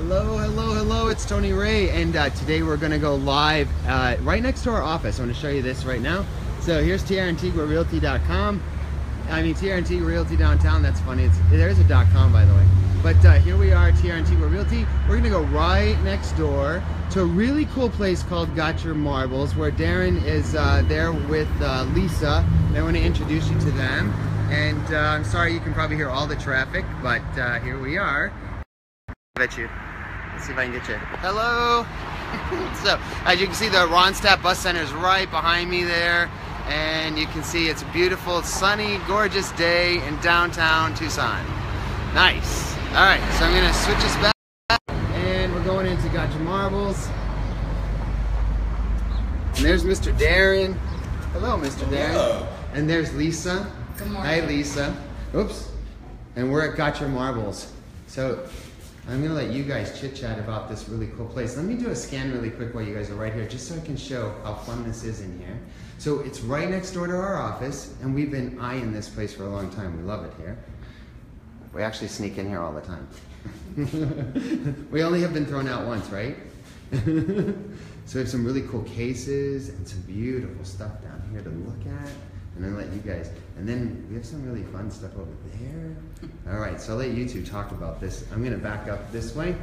Hello, hello, hello, it's Tony Ray, and today we're going to go live right next to our office. I want to show you this right now. So here's TRAntiguaRealty.com. I mean, TR Antigua Realty downtown, that's funny. There's a .com, by the way. But here we are, TR Antigua Realty. We're going to go right next door to a really cool place called Got Your Marbles, where Darren is there with Lisa. And I want to introduce you to them. And I'm sorry you can probably hear all the traffic, but here we are. Bet you. Let's see if I can get you. Hello. So, as you can see, the Ronstadt Bus Center is right behind me there, and you can see it's a beautiful, sunny, gorgeous day in downtown Tucson. Nice. All right, so I'm gonna switch us back, and we're going into Got Your Marbles. And there's Mr. Darren. Hello, Mr. Darren. Hello. And there's Lisa. Good morning. Hi, Lisa. Oops. And we're at Got Your Marbles. So I'm gonna let you guys chit chat about this really cool place. Let me do a scan really quick while you guys are right here, just so I can show how fun this is in here. So it's right next door to our office, and we've been eyeing this place for a long time. We love it here. We actually sneak in here all the time. We only have been thrown out once, right? So we have some really cool cases and some beautiful stuff down here to look at. And then let you guys, and then we have some really fun stuff over there. All right, so I'll let you two talk about this. I'm gonna back up this way.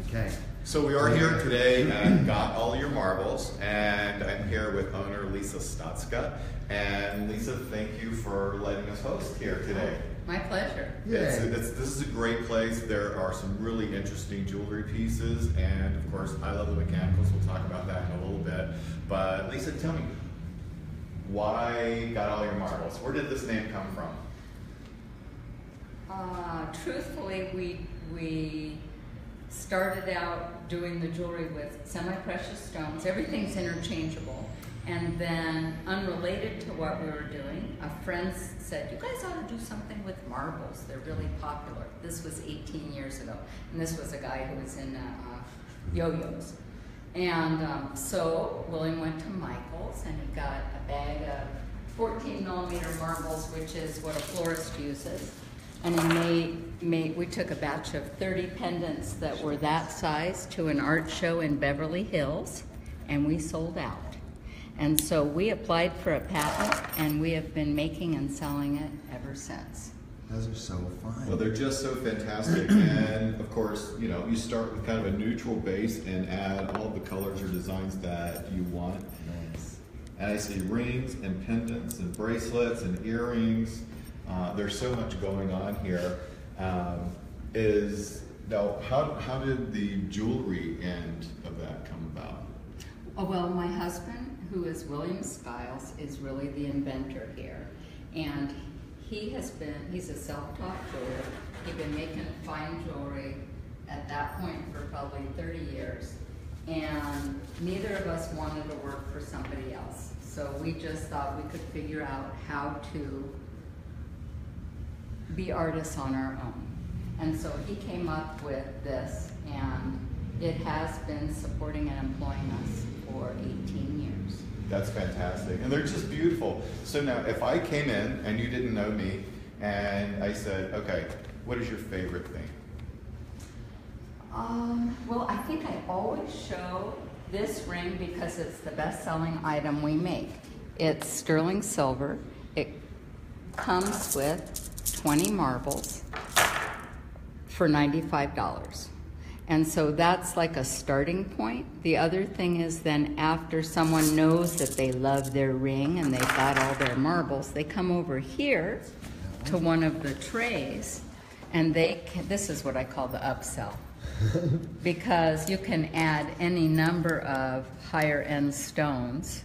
Okay. So we are here today at Got All Your Marbles, and I'm here with owner Lisa Stotska. And Lisa, thank you for letting us host here today. My pleasure. This is a great place. There are some really interesting jewelry pieces, and of course, high-level mechanicals. We'll talk about that in a little bit. But Lisa, tell me, why Got All Your Marbles? Where did this name come from? Truthfully, we started out doing the jewelry with semi-precious stones. Everything's interchangeable. And then, unrelated to what we were doing, a friend said, you guys ought to do something with marbles. They're really popular. This was 18 years ago. And this was a guy who was in yo-yos. And so William went to Michael's and he got a bag of 14mm marbles, which is what a florist uses. And we took a batch of 30 pendants that were that size to an art show in Beverly Hills, and we sold out. And so we applied for a patent, and we have been making and selling it ever since. Those are so fun. Well, they're just so fantastic, and of course, you know, you start with kind of a neutral base and add all the colors or designs that you want. Nice. And I see rings and pendants and bracelets and earrings. There's so much going on here. How did the jewelry end of that come about? Oh, well, my husband, who is William Skiles, is really the inventor here. And he's a self-taught jeweler. He'd been making fine jewelry at that point for probably 30 years. And neither of us wanted to work for somebody else. So we just thought we could figure out how to be artists on our own. And so he came up with this, and it has been supporting and employing us for 18 years. That's fantastic, and they're just beautiful. So now, if I came in and you didn't know me, and I said, okay, what is your favorite thing? Well, I think I always show this ring because it's the best-selling item we make. It's sterling silver. It comes with 20 marbles for $95. And so that's like a starting point. The other thing is then after someone knows that they love their ring and they've got all their marbles, they come over here to one of the trays, and this is what I call the upsell. Because you can add any number of higher end stones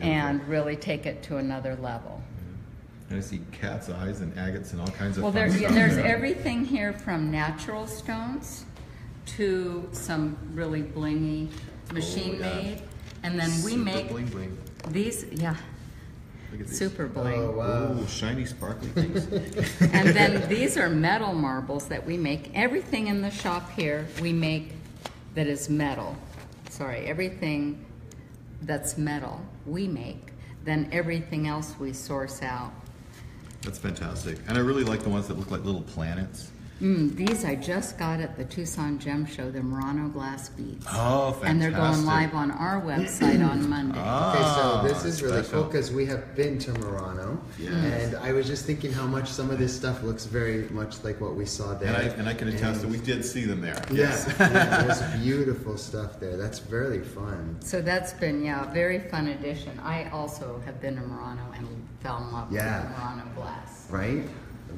and really take it to another level. And I see cat's eyes and agates and all kinds of well, fun stuff. There's everything here from natural stones to some really blingy machine made, and then we make bling bling. These, yeah, super bling. Oh, wow. Ooh, shiny, sparkly things. And then these are metal marbles that we make. Everything in the shop here we make that is metal. Sorry, everything that's metal we make. Then everything else we source out. That's fantastic. And I really like the ones that look like little planets. These I just got at the Tucson Gem Show, the Murano glass beads. Oh, fantastic. And they're going live on our website on Monday. Okay, so this is really cool because we have been to Murano, and I was just thinking how much some of this stuff looks very much like what we saw there. And I can attest that we did see them there. Yes. Yeah, there's beautiful stuff there. That's very fun. So that's been, a very fun addition. I also have been to Murano and fell in love with the Murano glass. Right?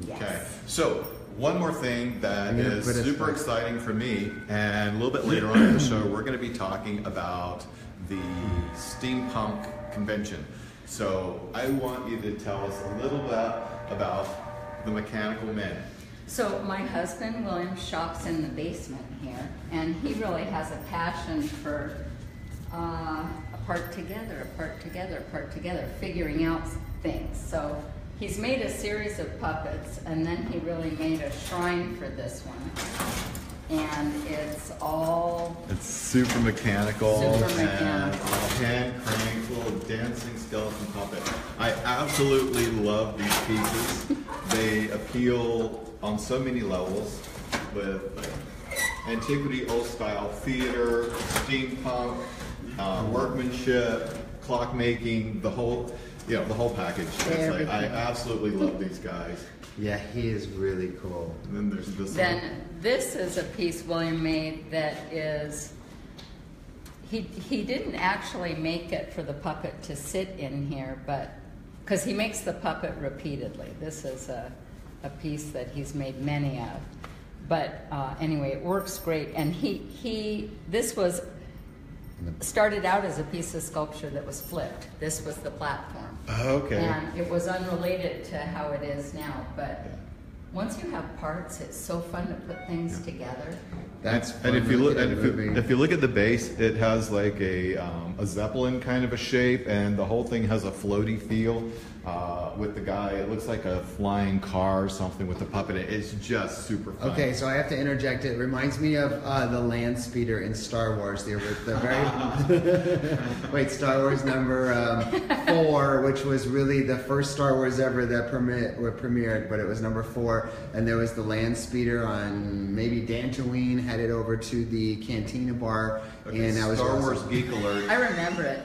Yes. Okay, so one more thing that is super exciting for me, and a little bit later on in the show, we're going to be talking about the Steampunk convention. So I want you to tell us a little bit about the Mechanical Men. So my husband, William, shops in the basement here, and he really has a passion for apart together, figuring out things. So he's made a series of puppets, and then he really made a shrine for this one. And it's super mechanical, and hand cranked little dancing skeleton puppet. I absolutely love these pieces. They appeal on so many levels with antiquity, old style theater, steampunk, workmanship, clockmaking, the whole package. I absolutely love these guys. Yeah, he is really cool. And then there's this one. This is a piece William made that is, he didn't actually make it for the puppet to sit in here, but, because he makes the puppet repeatedly. This is a piece that he's made many of. But anyway, it works great. And this was started out as a piece of sculpture that was flipped. This was the platform. Okay. And it was unrelated to how it is now, but once you have parts, it's so fun to put things together. That's fun. And if you look at the base, it has like a Zeppelin kind of a shape, and the whole thing has a floaty feel. With the guy, it looks like a flying car or something with the puppet. It's just super fun. Okay, so I have to interject. It reminds me of the land speeder in Star Wars. The very wait, Star Wars number 4, which was really the first Star Wars ever that premiered, but it was number 4, and there was the land speeder on maybe Dantooine, headed over to the Cantina bar. Okay, and I was Star Wars geek alert. I remember it.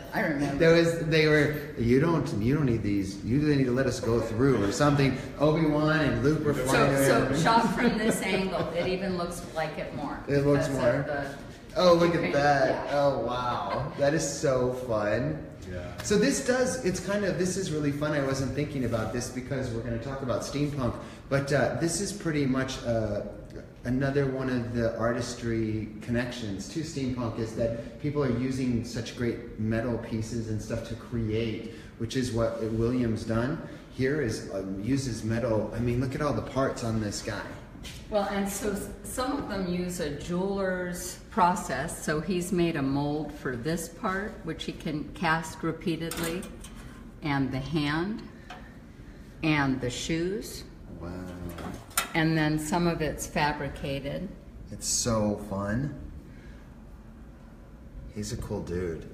You don't need these. You need to let us go through or something. Obi-Wan and Luke were flying around. So shot from this angle, it even looks like it more. It looks more. Oh, look at that. Yeah. Oh, wow. That is so fun. Yeah. So this is really fun. I wasn't thinking about this because we're going to talk about steampunk, but this is pretty much another one of the artistry connections to steampunk, is that people are using such great metal pieces and stuff to create, which is what William's done. Here is uses metal. I mean, look at all the parts on this guy. Well, and so some of them use a jeweler's process. So he's made a mold for this part, which he can cast repeatedly, and the hand, and the shoes. Wow. And then some of it's fabricated. It's so fun. He's a cool dude.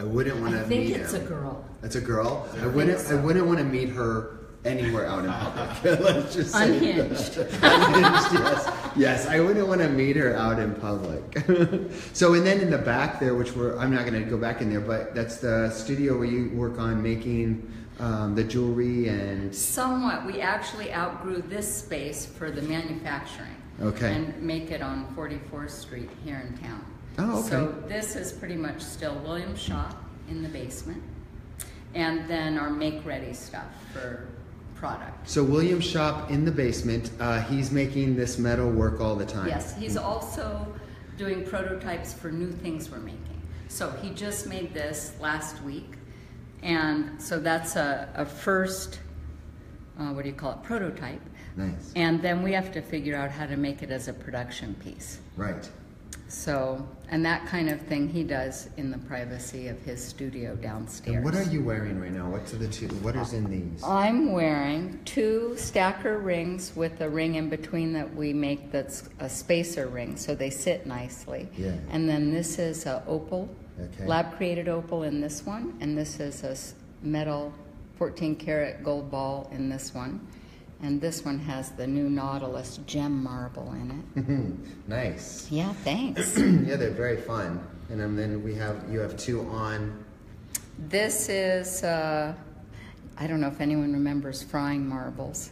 I wouldn't want to meet him. I think it's a girl. It's a girl? I wouldn't want to meet her anywhere out in public. Let's just say unhinged. Unhinged, yes, I wouldn't want to meet her out in public. So, and then in the back there, which I'm not going to go back in there, but that's the studio where you work on making the jewelry and... Somewhat. We actually outgrew this space for the manufacturing. Okay. And make it on 44th Street here in town. Oh, okay. So this is pretty much still William's shop in the basement. And then our make-ready stuff for product. So William's shop in the basement, he's making this metal work all the time. Yes, he's also doing prototypes for new things we're making. So he just made this last week. And so that's a first, prototype. Nice. And then we have to figure out how to make it as a production piece. Right. So, and that kind of thing he does in the privacy of his studio downstairs. And what are you wearing right now? What is in these? I'm wearing 2 stacker rings with a ring in between that we make that's a spacer ring, so they sit nicely. Yeah. And then this is a opal, okay. lab-created opal in this one, and this is a metal 14-karat gold ball in this one. And this one has the new Nautilus gem marble in it. Nice. Yeah, thanks. Yeah, they're very fun. And then you have two on. This is, I don't know if anyone remembers frying marbles,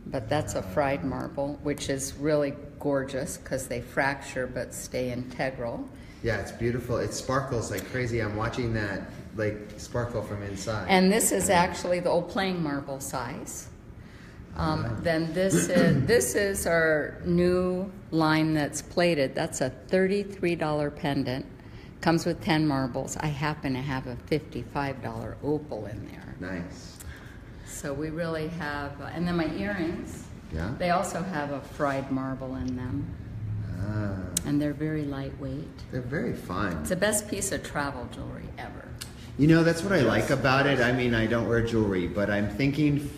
but that's a fried marble, which is really gorgeous because they fracture but stay integral. Yeah, it's beautiful. It sparkles like crazy. I'm watching that like sparkle from inside. And this is actually the old playing marble size. Then this is our new line that's plated. That's a $33 pendant. Comes with 10 marbles. I happen to have a $55 opal in there. Nice. So we really have, and then my earrings. Yeah. They also have a fried marble in them. And they're very lightweight. They're very fun. It's the best piece of travel jewelry ever. You know, that's what I like about it. I mean, I don't wear jewelry, but I'm thinking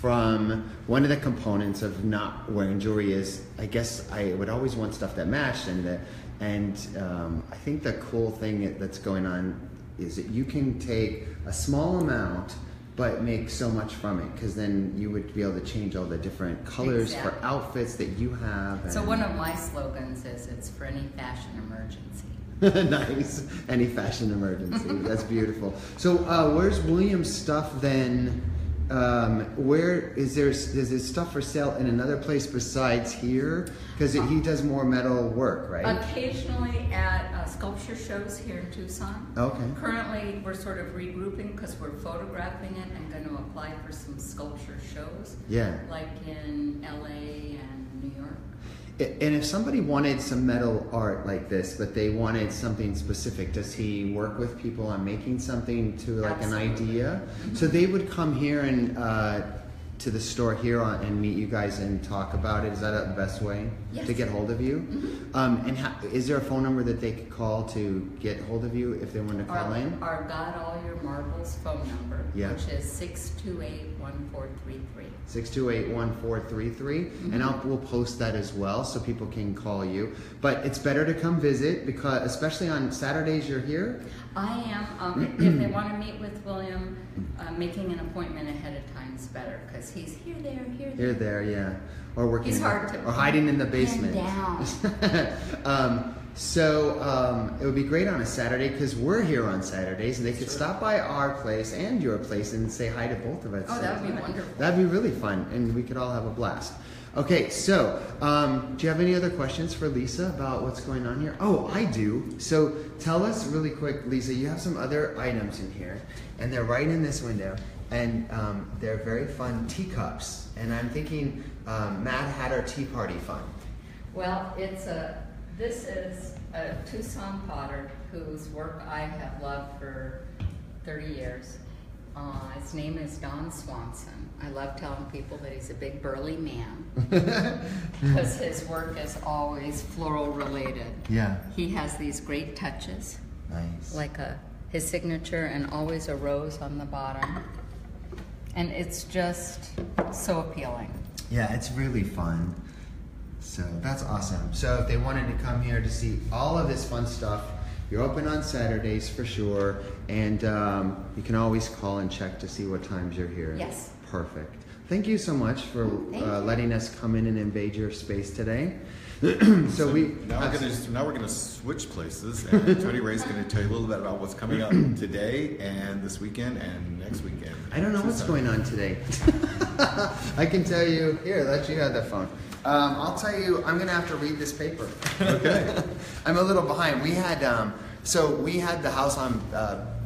from one of the components of not wearing jewelry is, I guess I would always want stuff that matched, and I think the cool thing that's going on is that you can take a small amount but make so much from it, because then you would be able to change all the different colors for outfits that you have. So one of my slogans is, it's for any fashion emergency. Nice. Any fashion emergency. That's beautiful. So where's William's stuff then? Where is his stuff for sale in another place besides here? Because he does more metal work, right? Occasionally at sculpture shows here in Tucson. Okay. Currently, we're sort of regrouping because we're photographing it and going to apply for some sculpture shows. Yeah. Like in LA and New York. And if somebody wanted some metal art like this, but they wanted something specific, does he work with people on making something to like Absolutely. an idea? So they would come here and to the store here and meet you guys and talk about it. Is that the best way to get hold of you? And is there a phone number that they could call to get hold of you if they want to call in? Our Got All Your Marbles phone number, which is 628-1433. 628-1433, and we'll post that as well so people can call you. But it's better to come visit, because especially on Saturdays you're here. I am. If they want to meet with William, making an appointment ahead of time is better, because he's here, there. Yeah, or working. He's hard to or hiding in the basement. Down. So it would be great on a Saturday, because we're here on Saturdays, and they could stop by our place and your place and say hi to both of us. Oh, that would be wonderful. That'd be really fun, and we could all have a blast. Okay, so do you have any other questions for Lisa about what's going on here? Oh, I do. So tell us really quick, Lisa, you have some other items in here, and they're right in this window, and they're very fun teacups. And I'm thinking Mad Hatter Tea Party fun. Well, this is a Tucson potter whose work I have loved for 30 years. His name is Don Swanson. I love telling people that he's a big burly man because his work is always floral related. Yeah. He has these great touches. Nice. Like his signature, and always a rose on the bottom. And it's just so appealing. Yeah, it's really fun. So that's awesome. So if they wanted to come here to see all of this fun stuff, you're open on Saturdays for sure, and you can always call and check to see what times you're here. Yes. Perfect. Thank you so much for letting us come in and invade your space today. Now we're gonna switch places, and Tony Ray's gonna tell you a little bit about what's coming up today and this weekend and next weekend. I don't know what's going on today. I can tell you. Here, let you have the phone. I'll tell you. I'm gonna have to read this paper. Okay. I'm a little behind. We had we had the house on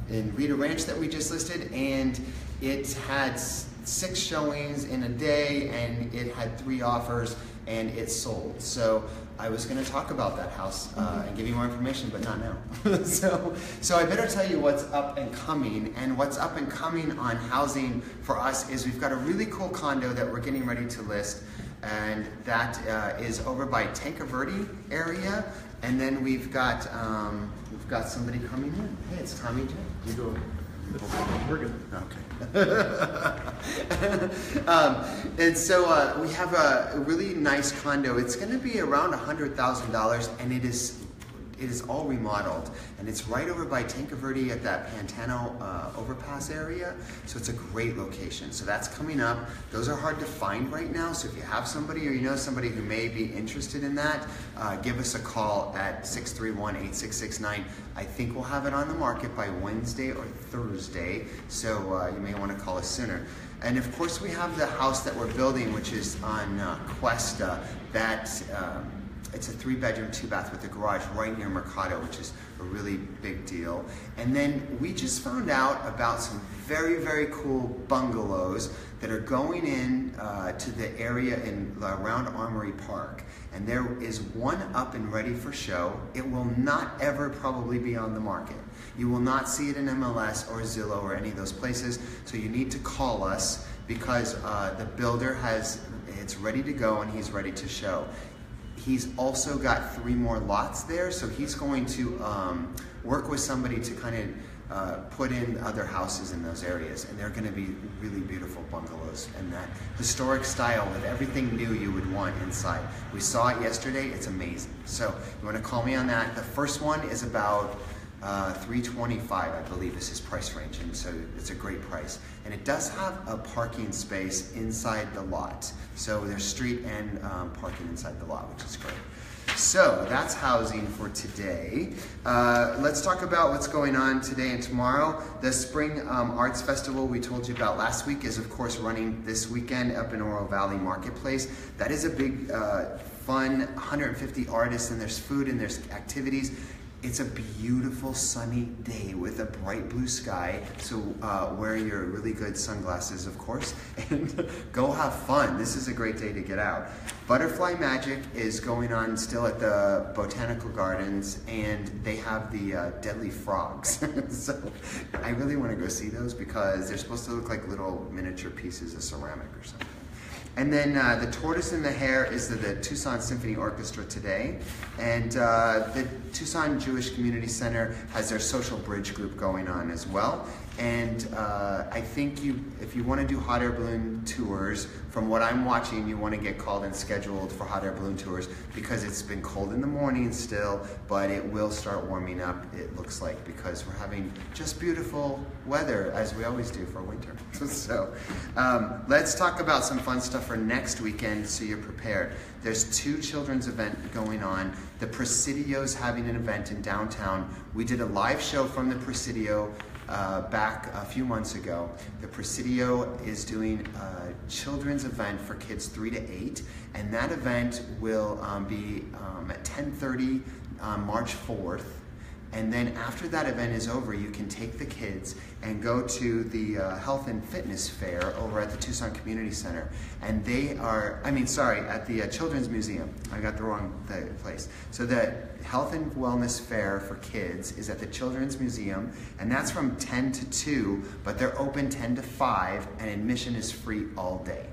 in Rita Ranch that we just listed, and it had 6 showings in a day, and it had 3 offers, and it sold. So I was going to talk about that house and give you more information, but not now. so I better tell you what's up and coming. And what's up and coming on housing for us is we've got a really cool condo that we're getting ready to list, and that is over by Tanca Verde area. And then we've got somebody coming in. Hey, it's Tommy J. You go. We're good. Okay. And so we have a really nice condo. It's going to be around $100,000, and it is it is all remodeled, and it's right over by Tanque Verde at that Pantano overpass area, so it's a great location. So that's coming up. Those are hard to find right now, so if you have somebody or you know somebody who may be interested in that, give us a call at 631-8669. I think we'll have it on the market by Wednesday or Thursday, so you may want to call us sooner. And of course we have the house that we're building, which is on Cuesta. It's a 3-bedroom, 2-bath with a garage right near Mercado, which is a really big deal. And then we just found out about some very, very cool bungalows that are going in to the area around Armory Park. And there is one up and ready for show. It will not ever probably be on the market. You will not see it in MLS or Zillow or any of those places, so you need to call us because the builder it's ready to go and he's ready to show. He's also got 3 more lots there, so he's going to work with somebody to kind of put in other houses in those areas, and they're going to be really beautiful bungalows and that historic style with everything new you would want inside. We saw it yesterday. It's amazing. So you want to call me on that. The first one is about $325, I believe, is his price range, and so it's a great price. And it does have a parking space inside the lot, so there's street and parking inside the lot, which is great. So that's housing for today. Let's talk about what's going on today and tomorrow. The Spring Arts Festival we told you about last week is of course running this weekend up in Oro Valley Marketplace. That is a big fun, 150 artists, and there's food and there's activities. It's a beautiful sunny day with a bright blue sky, so wear your really good sunglasses, of course, and go have fun. This is a great day to get out. Butterfly Magic is going on still at the Botanical Gardens, and they have the deadly frogs. So I really want to go see those because they're supposed to look like little miniature pieces of ceramic or something. And then the Tortoise and the Hare is the Tucson Symphony Orchestra today. And the Tucson Jewish Community Center has their social bridge group going on as well. And I think if you want to do hot air balloon tours, from what I'm watching, you want to get called and scheduled for hot air balloon tours because it's been cold in the morning still, but it will start warming up, it looks like, because we're having just beautiful weather, as we always do for winter. So let's talk about some fun stuff for next weekend so you're prepared. There's 2 children's events going on. The Presidio's having an event in downtown. We did a live show from the Presidio back a few months ago. The Presidio is doing a children's event for kids 3 to 8, and that event will be at 10:30 on March 4th. And then after that event is over, you can take the kids and go to the Health and Fitness Fair over at the Tucson Community Center. And they are, at the Children's Museum. I got the wrong place. So the Health and Wellness Fair for kids is at the Children's Museum, and that's from 10 to 2, but they're open 10 to 5, and admission is free all day.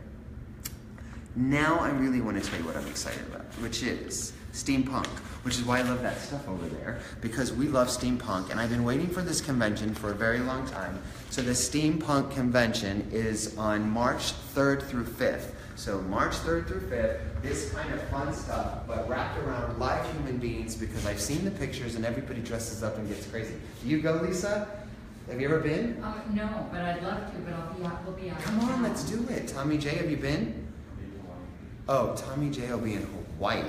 Now I really want to tell you what I'm excited about, which is Steampunk, which is why I love that stuff over there, because we love steampunk, and I've been waiting for this convention for a very long time. So the Steampunk convention is on March 3rd through 5th. So March 3rd through 5th, this kind of fun stuff, but wrapped around live human beings, because I've seen the pictures and everybody dresses up and gets crazy. Do you go, Lisa? Have you ever been? No, but I'd love to, but we'll be out. Come on, let's do it. Tommy J, have you been? Oh, Tommy J will be in Hawaii.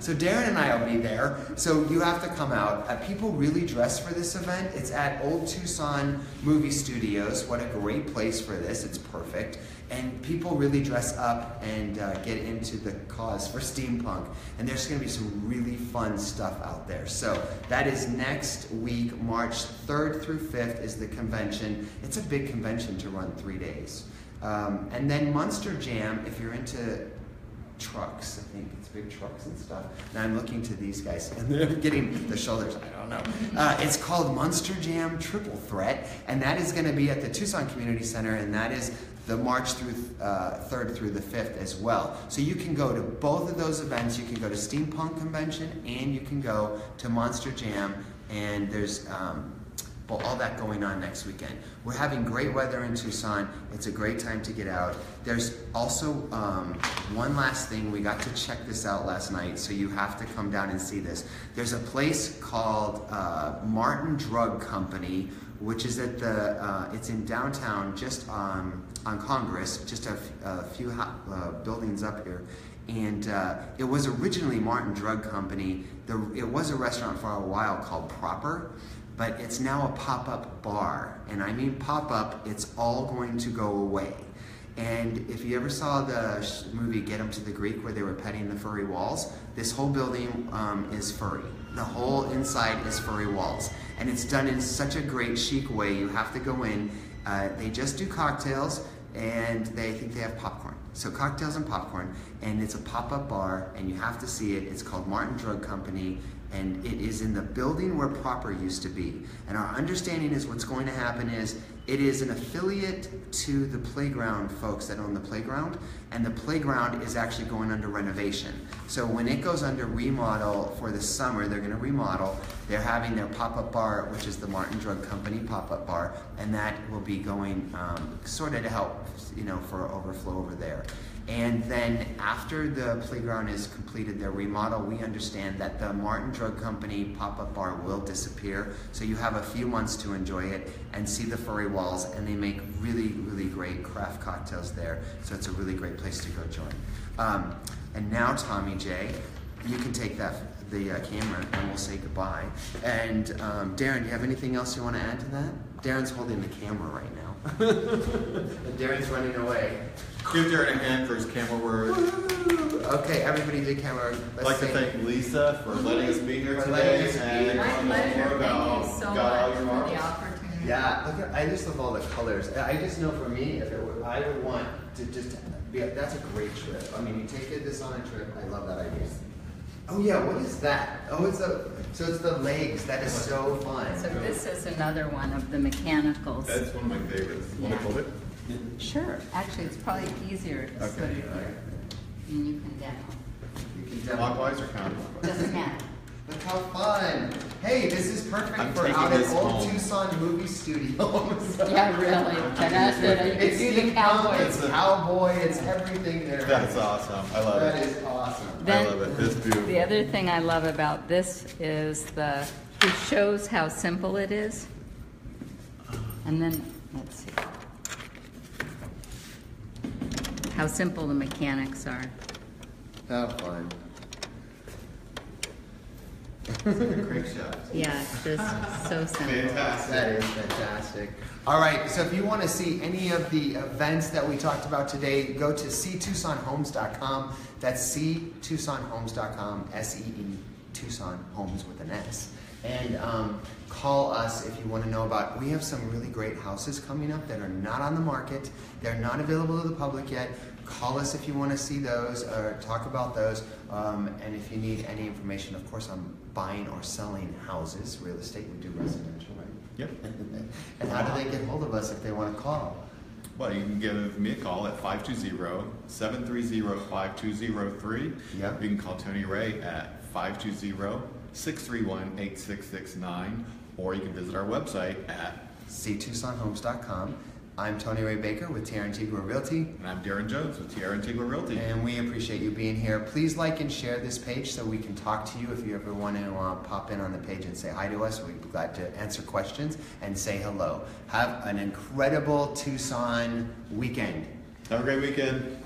So Darren and I will be there. So you have to come out. People really dress for this event. It's at Old Tucson Movie Studios. What a great place for this. It's perfect. And people really dress up and get into the cause for steampunk. And there's going to be some really fun stuff out there. So that is next week, March 3rd through 5th is the convention. It's a big convention to run 3 days. And then Monster Jam, if you're into trucks, I think it's big trucks and stuff. Now I'm looking to these guys, and they're getting the shoulders, I don't know. It's called Monster Jam Triple Threat, and that is going to be at the Tucson Community Center, and that is the March 3rd through the 5th as well. So you can go to both of those events. You can go to Steampunk Convention, and you can go to Monster Jam, and there's all that going on next weekend. We're having great weather in Tucson. It's a great time to get out. There's also one last thing. We got to check this out last night, so you have to come down and see this. There's a place called Martin Drug Company, which is at the, it's in downtown, just on Congress, just a few buildings up here. And it was originally Martin Drug Company. It was a restaurant for a while called Proper, but it's now a pop-up bar. And I mean pop-up, it's all going to go away. And if you ever saw the movie Get 'Em to the Greek where they were petting the furry walls, this whole building is furry. The whole inside is furry walls. And it's done in such a great chic way. You have to go in. They just do cocktails, and they think they have popcorn. So cocktails and popcorn, and it's a pop-up bar, and you have to see it. It's called Martin Drug Company, and it is in the building where Proper used to be. And our understanding is what's going to happen is it is an affiliate to the playground folks that own the playground, and the playground is actually going under renovation. So when it goes under remodel for the summer, they're gonna remodel, they're having their pop-up bar, which is the Martin Drug Company pop-up bar, and that will be going sort of to help, you know, for overflow over there. And then after the playground is completed, their remodel, we understand that the Martin Drug Company pop-up bar will disappear. So you have a few months to enjoy it and see the furry walls, and they make really, really great craft cocktails there. So it's a really great place to go join. And now, Tommy J, you can take the camera and we'll say goodbye. And Darren, do you have anything else you want to add to that? Darren's holding the camera right now. And Darren's running away. Give Darren a hand for his camera work. Okay, everybody do camera. I'd like to thank Lisa for letting us be here today. And My pleasure. Thank you so much for the opportunity. Yeah, look, I just love all the colors. I just know for me, if it were, I would want to just be, that's a great trip. I mean, you take this on a trip, I love that idea. Oh yeah, what is that? Oh, so it's the legs. That is so fun. So this is another one of the mechanicals. That's one of my favorites. Want to hold it? Sure. Actually, it's probably easier to put it here. And you can demo. You can demo. Clockwise or counterclockwise? Doesn't matter. Look how fun. Hey, this is perfect I'm for taking out at this old home. Tucson movie studios. Yeah, really. That's it. You It's can do the steampunk, cowboy. it's cowboy, it's everything there. That's awesome. I love That it. is awesome. I love it. It's beautiful. The other thing I love about this is it shows how simple it is. And then, let's see. How simple the mechanics are. How fun. Crankshaft. Yeah, it's just so simple. Fantastic. That is fantastic. All right, so if you want to see any of the events that we talked about today, go to ctucsonhomes.com. That's ctucsonhomes.com, S-E-E, Tucson Homes with an S. And call us if you want to know about, we have some really great houses coming up that are not on the market. They're not available to the public yet. Call us if you want to see those or talk about those. And if you need any information, of course, on buying or selling houses, real estate, we do residential, right? Yep. And how do they get hold of us if they want to call? Well, you can give me a call at 520-730-5203. Yep. You can call Tony Ray at 520-631-8669, or you can visit our website at ctucsonhomes.com. I'm Tony Ray Baker with Tierra Antigua Realty. And I'm Darren Jones with Tierra Antigua Realty. And we appreciate you being here. Please like and share this page so we can talk to you if you ever want to pop in on the page and say hi to us. We'd be glad to answer questions and say hello. Have an incredible Tucson weekend. Have a great weekend.